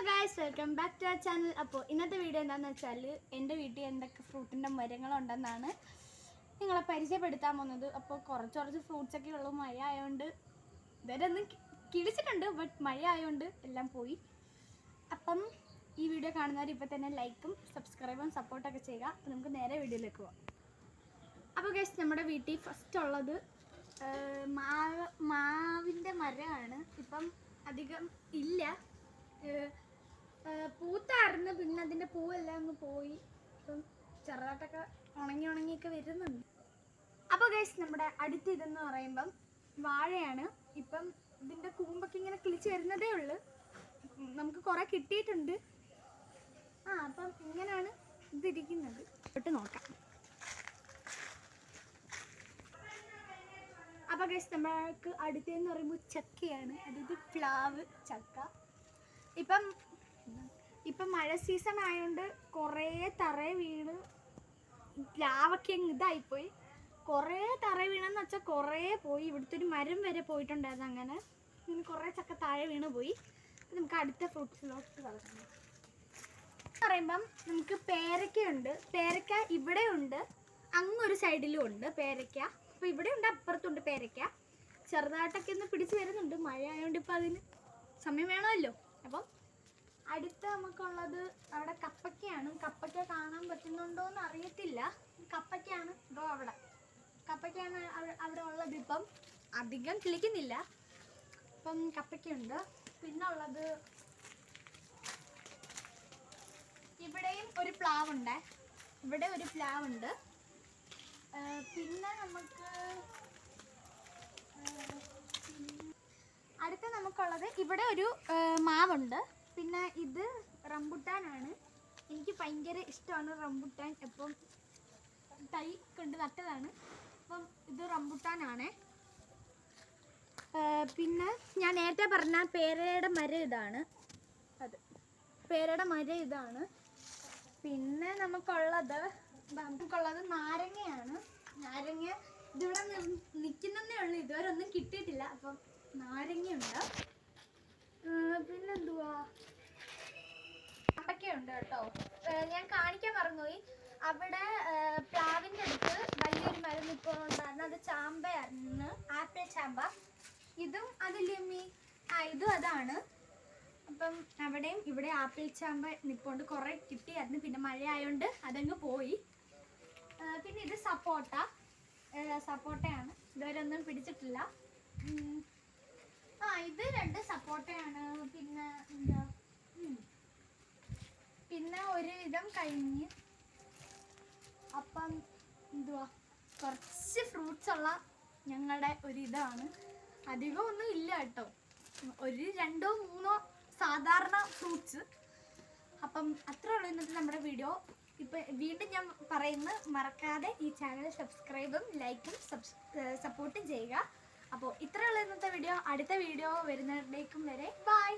Guys, welcome back to our channel. അപ്പോൾ ഇന്നത്തെ video എന്താണെന്ന് വെച്ചാൽ എൻ്റെ വീട്ടിൽ എന്തൊക്കെ ഫ്രൂട്ടിൻ്റെ മരങ്ങളുണ്ടെന്നാണ് നിങ്ങളെ പരിചയപ്പെടുത്താൻ പോകുന്നത്. അപ്പോൾ കുറച്ച് ഫ്രൂട്ട്സൊക്കെ ഉള്ളൂ. മഴ ആയതുകൊണ്ട് ഇതുവരെ ഒന്നും കിളിച്ചിട്ടുണ്ട്, ബട്ട് മഴ ആയതുകൊണ്ട് എല്ലാം പോയി. അപ്പം ഈ വീഡിയോ കാണുന്നവർ ഇപ്പോൾ തന്നെ ലൈക്കും സബ്സ്ക്രൈബും സപ്പോർട്ടൊക്കെ ചെയ്യുക. അപ്പോൾ നമുക്ക് നേരെ വീഡിയോയിലേക്ക് പോകാം. അപ്പോൾ ഗൈസ്, നമ്മുടെ വീട്ടിൽ ഫസ്റ്റ് ഉള്ളത് മാവിൻ്റെ മരമാണ്. ഇപ്പം അധികം ഇല്ല, പൂത്തായിരുന്നു. പിന്നെ അതിൻ്റെ പൂവെല്ലാം അങ്ങ് പോയി. ഇപ്പം ചെറുതായിട്ടൊക്കെ ഉണങ്ങിയൊക്കെ വരുന്നുണ്ട്. അപ്പോൾ ഗൈസ്, നമ്മുടെ അടുത്ത് ഇതെന്ന് പറയുമ്പം വാഴയാണ്. ഇപ്പം ഇതിൻ്റെ കൂമ്പൊക്കെ ഇങ്ങനെ കിളിച്ച് വരുന്നതേ ഉള്ളൂ. നമുക്ക് കുറേ കിട്ടിയിട്ടുണ്ട്. അപ്പം ഇങ്ങനെയാണ് ഇതിരിക്കുന്നത്. തൊട്ട് നോക്കാം. അപ്പോൾ ഗൈസ്, നമ്മൾക്ക് അടുത്തെന്ന് പറയുമ്പോൾ ചക്കയാണ്. അതായത് പ്ലാവ് ചക്ക. ഇപ്പം മഴ സീസൺ ആയതുകൊണ്ട് കുറേ തറ വീണ് പ്ലാവൊക്കെ ഇതായിപ്പോയി. കുറേ തറ വീണെന്ന് വെച്ചാൽ കുറേ പോയി. ഇവിടുത്തെ ഒരു മരം വരെ പോയിട്ടുണ്ടായിരുന്നു. അങ്ങനെ കുറേ ചക്ക താഴെ വീണ് പോയി. നമുക്ക് അടുത്ത ഫ്രൂട്ട്സിലോട്ട് വളർന്നു പറയുമ്പം നമുക്ക് പേരയ്ക്കയുണ്ട്. പേരയ്ക്ക ഇവിടെ ഉണ്ട്, അങ്ങൊരു സൈഡിലും ഉണ്ട് പേരയ്ക്ക. അപ്പോൾ ഇവിടെ ഉണ്ട്, അപ്പുറത്തുണ്ട് പേരയ്ക്ക. ചെറുതായിട്ടൊക്കെ ഒന്ന് പിടിച്ച് വരുന്നുണ്ട്. മഴ ആയതുകൊണ്ട് ഇപ്പം അതിന് സമയം വേണമല്ലോ. അപ്പം അടുത്ത നമുക്കുള്ളത് അവിടെ കപ്പയ്ക്കയാണ്. കപ്പയ്ക്ക കാണാൻ പറ്റുന്നുണ്ടോ എന്ന് അറിയത്തില്ല. കപ്പയ്ക്കാണ് ഇപ്പോൾ അവിടെ. കപ്പയ്ക്കാണ് അവിടെ ഉള്ളത്. ഇപ്പം അധികം കിളിക്കുന്നില്ല. ഇപ്പം കപ്പയ്ക്കുണ്ട്. പിന്നെ ഉള്ളത് ഇവിടെയും ഒരു പ്ലാവുണ്ട്. ഇവിടെ ഒരു പ്ലാവുണ്ട്. പിന്നെ നമുക്ക് അടുത്ത നമുക്കുള്ളത് ഇവിടെ ഒരു മാവുണ്ട്. പിന്നെ ഇത് റംബുട്ടാനാണ്. എനിക്ക് ഭയങ്കര ഇഷ്ടമാണ് റംബുട്ടാൻ. എപ്പം തൈ കൊണ്ട് നട്ടതാണ്. അപ്പം ഇത് റംബുട്ടാനാണ്. പിന്നെ ഞാൻ നേരത്തെ പറഞ്ഞ പേരയുടെ മരം ഇതാണ്. പേരയുടെ മരം ഇതാണ്. പിന്നെ നമുക്കുള്ളത് നാരങ്ങയാണ്. നാരങ്ങ ഇതിവിടെ നിൽക്കുന്നതേ ഉള്ളൂ. ഇതുവരെ ഒന്നും കിട്ടിയിട്ടില്ല. അപ്പം നാരങ്ങയുണ്ട്. പിന്നെന്തുവാ, കപ്പയ്ക്കയുണ്ട് കേട്ടോ. ഞാൻ കാണിക്കാൻ മറന്നുപോയി. അവിടെ പ്ലാവിൻ്റെ അടുത്ത് വലിയൊരു മരം നിൽക്കുന്നുണ്ടായിരുന്നു. അത് ചാമ്പയായിരുന്നു, ആപ്പിൾ ചാമ്പ. ഇതും അതില്ലമ്മി. ഇതും അതാണ്. അപ്പം അവിടെയും ഇവിടെ ആപ്പിൾ ചാമ്പ നിൽപ്പുണ്ട്. കുറേ കിട്ടിയായിരുന്നു. പിന്നെ മഴ ആയതുകൊണ്ട് അതങ്ങ് പോയി. പിന്നെ ഇത് സപ്പോട്ടയാണ്. ഇതുവരെ ഒന്നും പിടിച്ചിട്ടില്ല. ഇത് 2 സപ്പോട്ടയാണ്. പിന്നെ എന്താ, പിന്നെ ഒരു വിധം കഴിഞ്ഞ്. അപ്പം എന്തുവാ, കുറച്ച് ഫ്രൂട്ട്സ് ഉള്ള ഞങ്ങളുടെ ഒരിതാണ്. അധികം ഒന്നും ഇല്ല കേട്ടോ. ഒരു 2 or 3 സാധാരണ ഫ്രൂട്ട്സ്. അപ്പം അത്രേ ഉള്ളൂ ഇന്നത്തെ നമ്മുടെ വീഡിയോ. ഇപ്പം വീണ്ടും ഞാൻ പറയുന്നത്, മറക്കാതെ ഈ ചാനൽ സബ്സ്ക്രൈബും ലൈക്കും സപ്പോർട്ടും ചെയ്യുക. അപ്പോൾ ഇത്രയുള്ള ഇന്നത്തെ വീഡിയോ. അടുത്ത വീഡിയോ വരുന്നതിലേക്കും വരെ ബൈ.